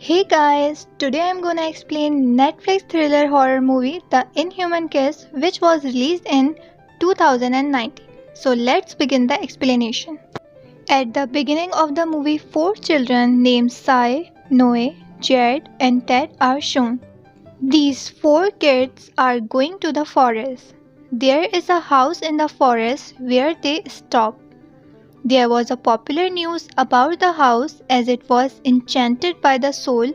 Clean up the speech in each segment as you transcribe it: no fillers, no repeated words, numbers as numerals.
Hey guys, today I'm gonna explain Netflix thriller horror movie The Inhuman Kiss, which was released in 2019. So let's begin the explanation. At the beginning of the movie, four children named Sai, Noe, Jared, and Ted are shown. These four kids are going to the forest. There is a house in the forest where they stop. There was a popular news about the house as it was enchanted by the soul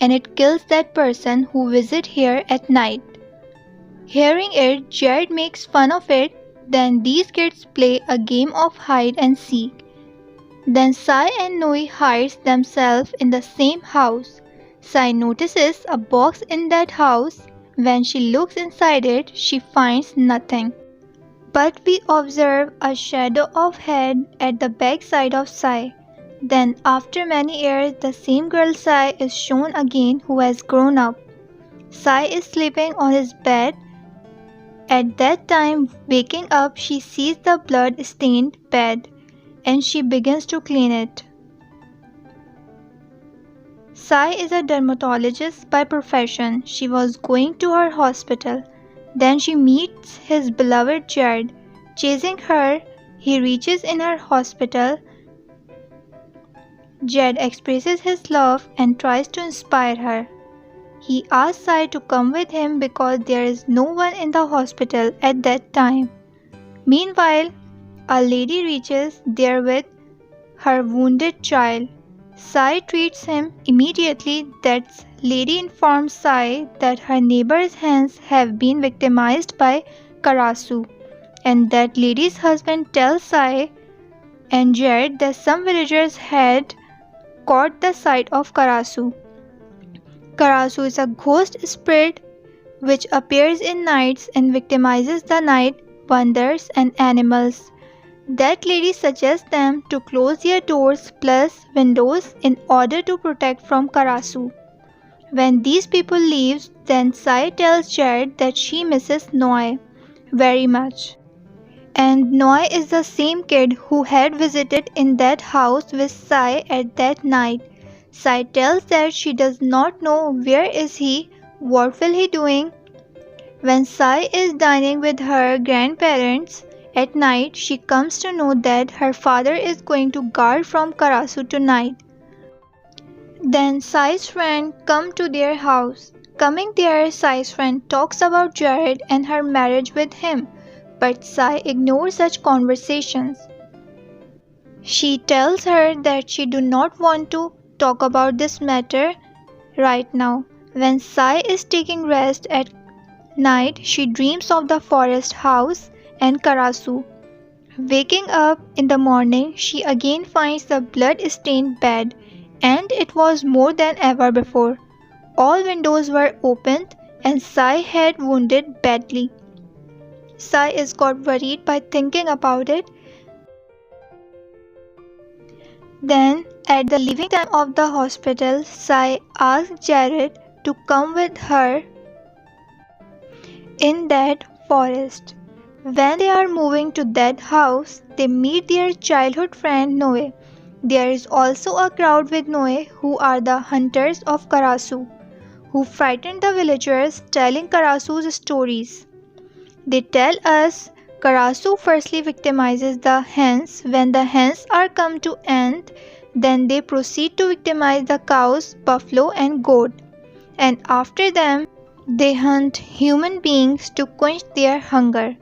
and it kills that person who visit here at night. Hearing it, Jared makes fun of it. Then these kids play a game of hide and seek. Then Sai and Noe hides themselves in the same house. Sai notices a box in that house. When she looks inside it, she finds nothing. But we observe a shadow of head at the backside of Sai. Then after many years, the same girl Sai is shown again who has grown up. Sai is sleeping on his bed. At that time, waking up, she sees the blood-stained bed and she begins to clean it. Sai is a dermatologist by profession. She was going to her hospital. Then she meets his beloved Jared. Chasing her, he reaches in her hospital. Jared expresses his love and tries to inspire her. He asks Sai to come with him because there is no one in the hospital at that time. Meanwhile, a lady reaches there with her wounded child. Sai treats him immediately. That lady informs Sai that her neighbor's hands have been victimized by Krasue, and that lady's husband tells Sai and Jared that some villagers had caught the sight of Krasue. Krasue is a ghost spirit which appears in nights and victimizes the night wanderers and animals. That lady suggests them to close their doors plus windows in order to protect from Krasue. When these people leave, then Sai tells Jared that she misses Noe very much. And Noe is the same kid who had visited in that house with Sai at that night. Sai tells that she does not know where is he, what will he doing. When Sai is dining with her grandparents, at night, she comes to know that her father is going to guard from Krasue tonight. Then Sai's friend come to their house. Coming there, Sai's friend talks about Jared and her marriage with him, but Sai ignores such conversations. She tells her that she do not want to talk about this matter right now. When Sai is taking rest at night, she dreams of the forest house and Krasue. Waking up in the morning, she again finds the blood-stained bed, and it was more than ever before. All windows were opened and Sai had wounded badly. Sai is got worried by thinking about it. Then, at the leaving time of the hospital, Sai asks Jared to come with her in that forest. When they are moving to that house, they meet their childhood friend Noe. There is also a crowd with Noe who are the hunters of Krasue, who frighten the villagers telling Krasue's stories. They tell us Krasue firstly victimizes the hens. When the hens are come to end, then they proceed to victimize the cows, buffalo and goat. And after them, they hunt human beings to quench their hunger.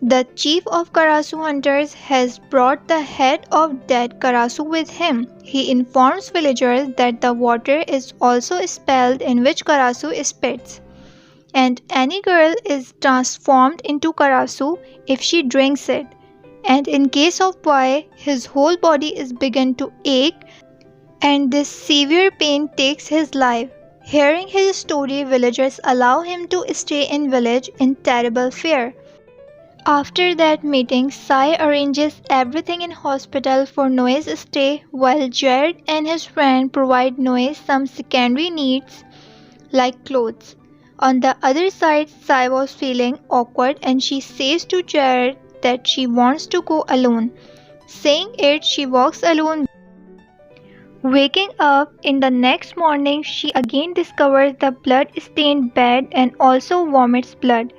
The chief of Krasue hunters has brought the head of dead Krasue with him. He informs villagers that the water is also spelled in which Krasue spits, and any girl is transformed into Krasue if she drinks it. And in case of boy, his whole body is begun to ache, and this severe pain takes his life. Hearing his story, villagers allow him to stay in village in terrible fear. After that meeting, Sai arranges everything in hospital for Noe's stay, while Jared and his friend provide Noe some secondary needs like clothes. On the other side, Sai was feeling awkward and she says to Jared that she wants to go alone. Saying it, she walks alone Waking up in the next morning, she again discovers the blood-stained bed and also vomits blood.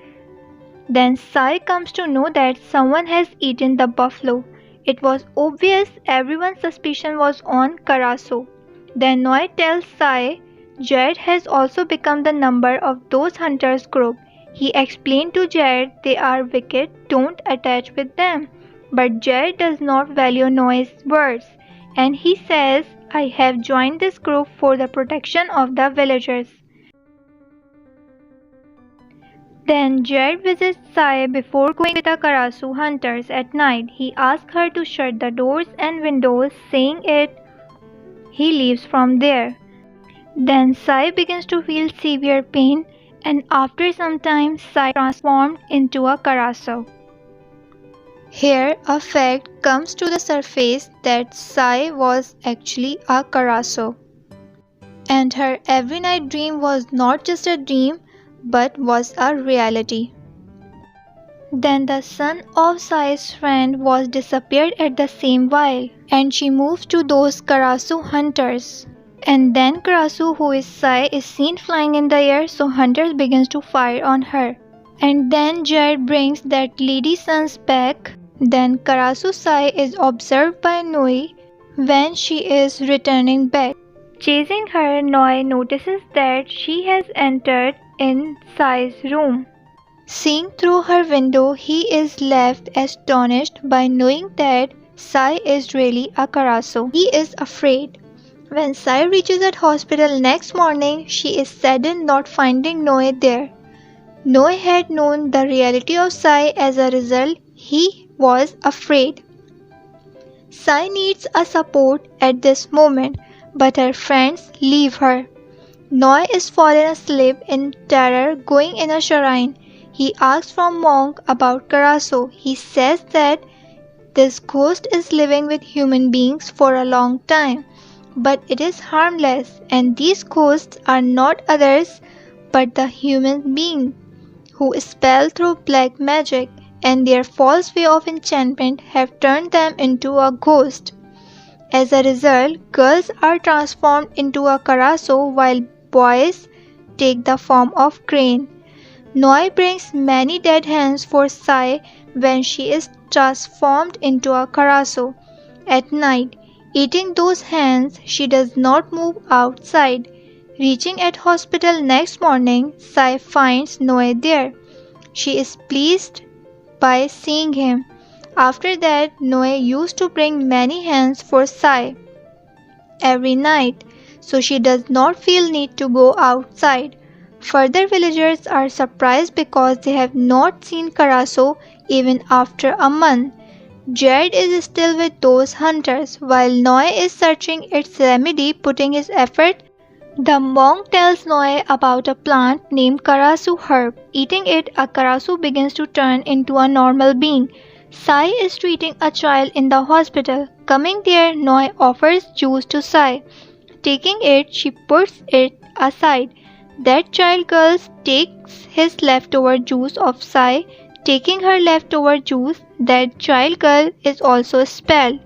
Then Sai comes to know that someone has eaten the buffalo. It was obvious everyone's suspicion was on Krasue. Then Noi tells Sai Jared has also become the number of those hunters group. He explained to Jared they are wicked, don't attach with them. But Jared does not value Noi's words and he says, I have joined this group for the protection of the villagers. Then Jared visits Sai before going with the Krasue hunters at night. He asks her to shut the doors and windows, saying it. He leaves from there. Then Sai begins to feel severe pain and after some time Sai transformed into a Krasue. Here a fact comes to the surface that Sai was actually a Krasue. And her every night dream was not just a dream but was a reality. Then the son of Sai's friend was disappeared at the same while and she moves to those Krasue hunters. And then Krasue, who is Sai, is seen flying in the air, so hunters begins to fire on her. And then Jared brings that lady sons back. Then Krasue Sai is observed by Noi when she is returning back. Chasing her, Noi notices that she has entered in Sai's room. Seeing through her window, he is left astonished by knowing that Sai is really a Krasue. He is afraid. When Sai reaches at hospital next morning, she is saddened not finding Noi there. Noi had known the reality of Sai, as a result, he was afraid. Sai needs a support at this moment, but her friends leave her. Noi is fallen asleep in terror going in a shrine. He asks from monk about Krasue. He says that this ghost is living with human beings for a long time, but it is harmless and these ghosts are not others but the human being who spell through black magic and their false way of enchantment have turned them into a ghost. As a result, girls are transformed into a Krasue while boys take the form of crane. Noi brings many dead hens for Sai when she is transformed into a Krasue. At night, eating those hens, she does not move outside. Reaching at hospital next morning, Sai finds Noi there. She is pleased by seeing him. After that, Noi used to bring many hens for Sai every night, so she does not feel need to go outside. Further villagers are surprised because they have not seen Krasue even after a month. Jared is still with those hunters while Noi is searching its remedy, putting his effort. The monk tells Noi about a plant named Krasue herb. Eating it, a Krasue begins to turn into a normal being. Sai is treating a child in the hospital. Coming there, Noi offers juice to Sai. Taking it, she puts it aside. That child girl takes his leftover juice of Sai. Taking her leftover juice, that child girl is also expelled.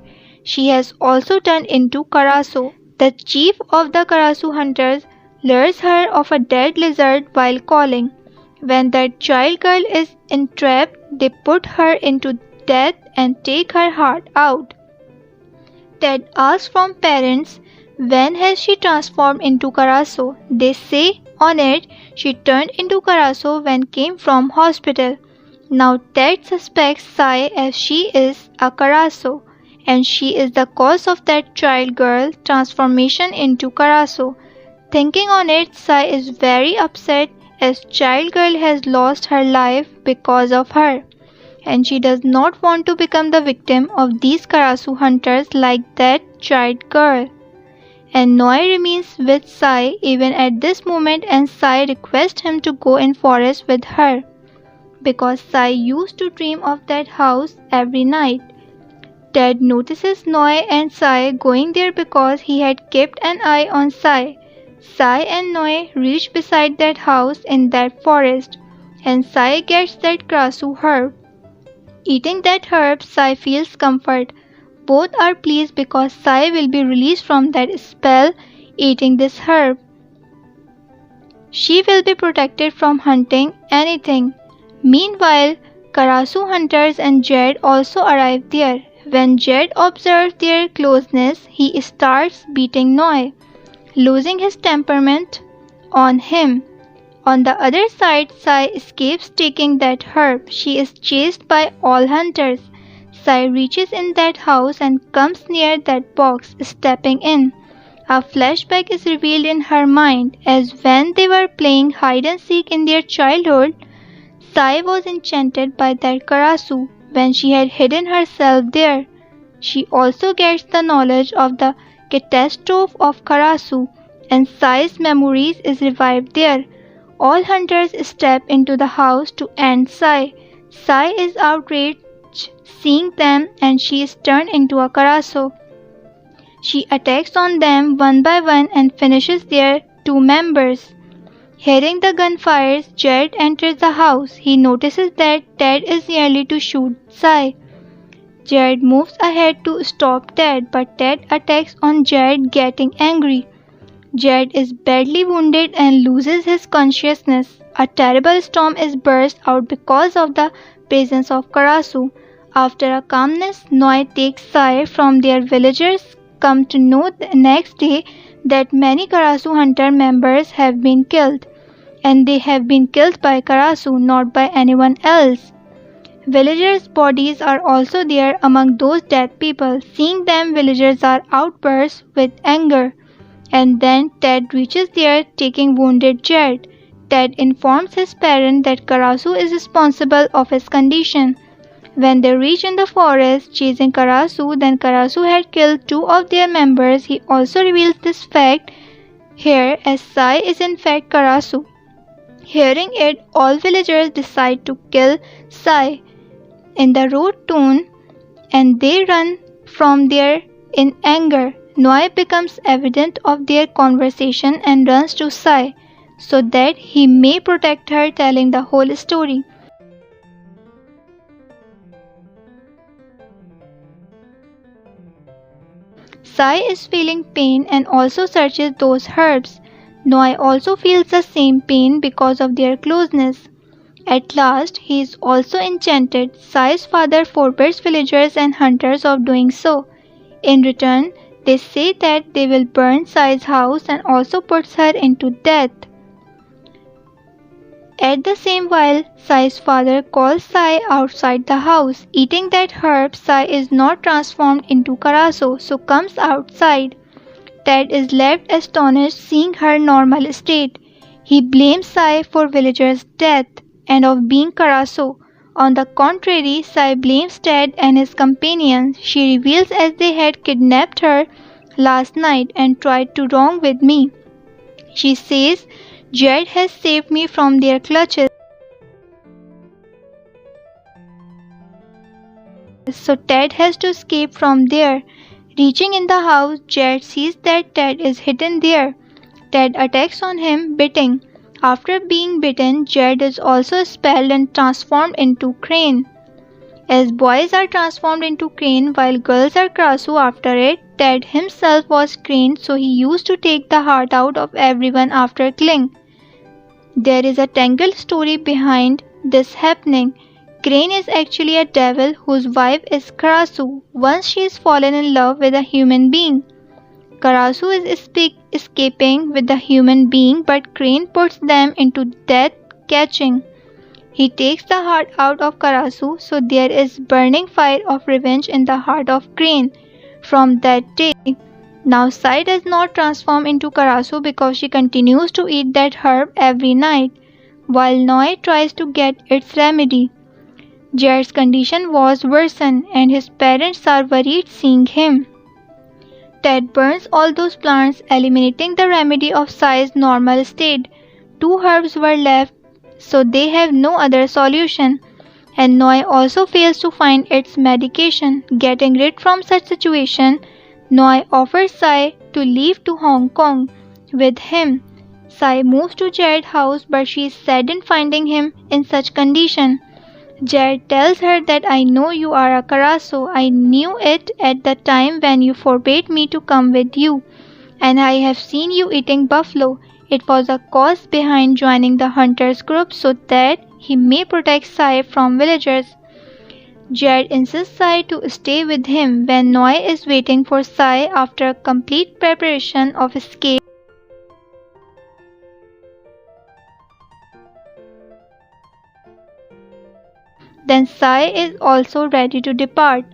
She has also turned into Krasue. The chief of the Krasue hunters lures her of a dead lizard while calling. When that child girl is entrapped, they put her into death and take her heart out. Ted asks from parents, when has she transformed into Krasue? They say on it, she turned into Krasue when came from hospital. Now Ted suspects Sai as she is a Krasue and she is the cause of that child girl transformation into Krasue. Thinking on it, Sai is very upset as child girl has lost her life because of her. And she does not want to become the victim of these Krasue hunters like that child girl. And Noi remains with Sai even at this moment and Sai requests him to go in forest with her. Because Sai used to dream of that house every night. Ted notices Noi and Sai going there because he had kept an eye on Sai. Sai and Noi reach beside that house in that forest and Sai gets that Krasue herb. Eating that herb, Sai feels comfort, Both are pleased because Sai will be released from that spell eating this herb. She will be protected from hunting anything. Meanwhile, Krasue hunters and Jed also arrive there. When Jed observes their closeness, he starts beating Noi, losing his temperament on him. On the other side, Sai escapes taking that herb. She is chased by all hunters. Sai reaches in that house and comes near that box, stepping in. A flashback is revealed in her mind as when they were playing hide and seek in their childhood, Sai was enchanted by that Krasue when she had hidden herself there. She also gets the knowledge of the catastrophe of Krasue, and Sai's memories is revived there. All hunters step into the house to end Sai. Sai is outraged seeing them and she is turned into a Krasue. She attacks on them one by one and finishes their two members. Hearing the gunfires, Jed enters the house. He notices that Ted is nearly to shoot Sai. Jed moves ahead to stop Ted, but Ted attacks on Jed, getting angry. Jed is badly wounded and loses his consciousness. A terrible storm is burst out because of the presence of Krasue. After a calmness, Noi takes Sai from their villagers. Come to know the next day that many Krasue hunter members have been killed, and they have been killed by Krasue, not by anyone else. Villagers' bodies are also there among those dead people. Seeing them, villagers are outbursts with anger. And then Ted reaches there, taking wounded Jed. Ted informs his parents that Krasue is responsible of his condition. When they reach in the forest chasing Krasue, then Krasue had killed two of their members. He also reveals this fact here as Sai is in fact Krasue. Hearing it, all villagers decide to kill Sai in the rude tone and they run from there in anger. Noi becomes evident of their conversation and runs to Sai so that he may protect her, telling the whole story. Sai is feeling pain and also searches those herbs. Noi also feels the same pain because of their closeness. At last, he is also enchanted. Sai's father forbids villagers and hunters of doing so. In return, they say that they will burn Sai's house and also puts her into death. At the same while, Sai's father calls Sai outside the house. Eating that herb, Sai is not transformed into Krasue, so comes outside. Ted is left astonished seeing her normal state. He blames Sai for villagers' death and of being Krasue. On the contrary, Sai blames Ted and his companions. She reveals as they had kidnapped her last night and tried to wrong with me. She says, Jed has saved me from their clutches, so Ted has to escape from there. Reaching in the house, Jed sees that Ted is hidden there. Ted attacks on him, biting. After being bitten, Jed is also expelled and transformed into Crane. As boys are transformed into Crane while girls are Krasue after it, Ted himself was Crane, so he used to take the heart out of everyone after killing. There is a tangled story behind this happening. Crane is actually a devil whose wife is Krasue. Once she is fallen in love with a human being. Krasue is escaping with the human being, but Crane puts them into death catching. He takes the heart out of Krasue, so there is burning fire of revenge in the heart of Crane. From that day, now Sai does not transform into Krasue because she continues to eat that herb every night, while Noi tries to get its remedy. Jed's condition was worsened and his parents are worried seeing him. Ted burns all those plants, eliminating the remedy of Sai's normal state. Two herbs were left, so they have no other solution. And Noi also fails to find its medication. Getting rid from such situation, Noi offers Sai to leave to Hong Kong with him. Sai moves to Jed's house, but she is saddened finding him in such condition. Jared tells her that I know you are a Krasue. I knew it at the time when you forbade me to come with you, and I have seen you eating buffalo. It was a cause behind joining the hunters group so that he may protect Sai from villagers. Jared insists Sai to stay with him when Noi is waiting for Sai after a complete preparation of escape. Then Sai is also ready to depart.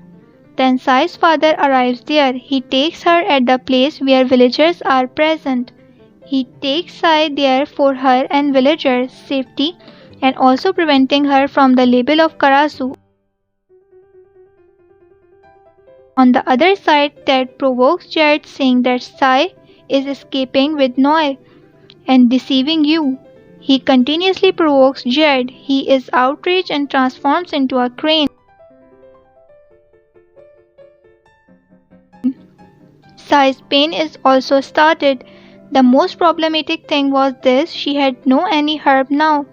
Then Sai's father arrives there. He takes her at the place where villagers are present. He takes Sai there for her and villagers' safety and also preventing her from the label of Krasue. On the other side, Ted provokes Jared saying that Sai is escaping with Noi and deceiving you. He continuously provokes Jared. He is outraged and transforms into a crane. Sai's pain is also started. The most problematic thing was this: she had no any herb now.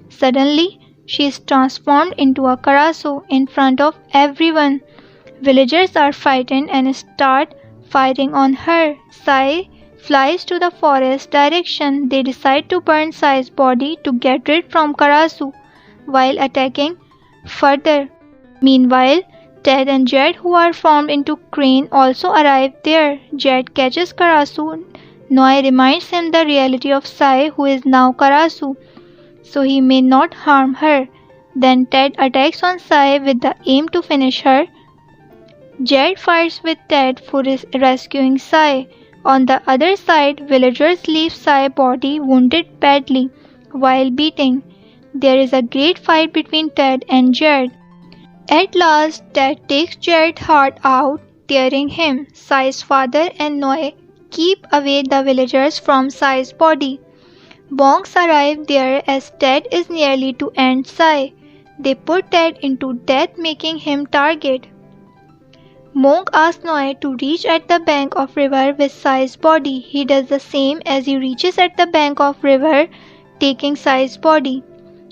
Suddenly, she is transformed into a Krasue in front of everyone. Villagers are frightened and start firing on her. Sai flies to the forest direction. They decide to burn Sai's body to get rid from Krasue while attacking further. Meanwhile, Ted and Jared, who are formed into crane, also arrive there. Jared catches Krasue. Noi reminds him the reality of Sai, who is now Krasue, so he may not harm her. Then Ted attacks on Sai with the aim to finish her. Jared fights with Ted for rescuing Sai. On the other side, villagers leave Sai's body wounded badly while beating. There is a great fight between Ted and Jared. At last, Ted takes Jared's heart out, tearing him. Sai's father and Noi keep away the villagers from Sai's body. Bonks arrive there as Ted is nearly to end Sai. They put Ted into death, making him target. Monk asks Noi to reach at the bank of river with Sai's body. He does the same as he reaches at the bank of river, taking Sai's body.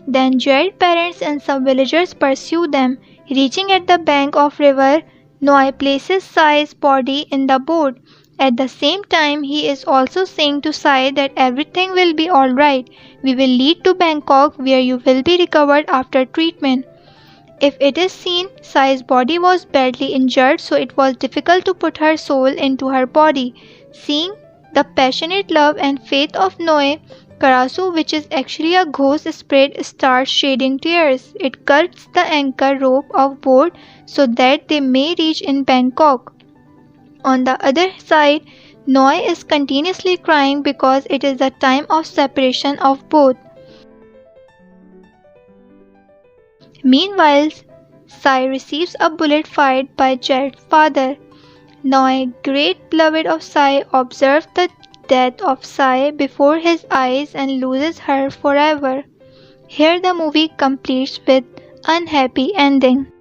Then Jared's parents and some villagers pursue them. Reaching at the bank of river, Noi places Sai's body in the boat. At the same time, he is also saying to Sai that everything will be alright. We will lead to Bangkok where you will be recovered after treatment. If it is seen, Sai's body was badly injured, so it was difficult to put her soul into her body. Seeing the passionate love and faith of Noi, Krasue, which is actually a ghost spirit, starts shedding tears. It cuts the anchor rope of boat so that they may reach in Bangkok. On the other side, Noi is continuously crying because it is the time of separation of both. Meanwhile, Sai receives a bullet fired by Jared's father. Noi, great beloved of Sai, observes the death of Sai before his eyes and loses her forever. Here the movie completes with unhappy ending.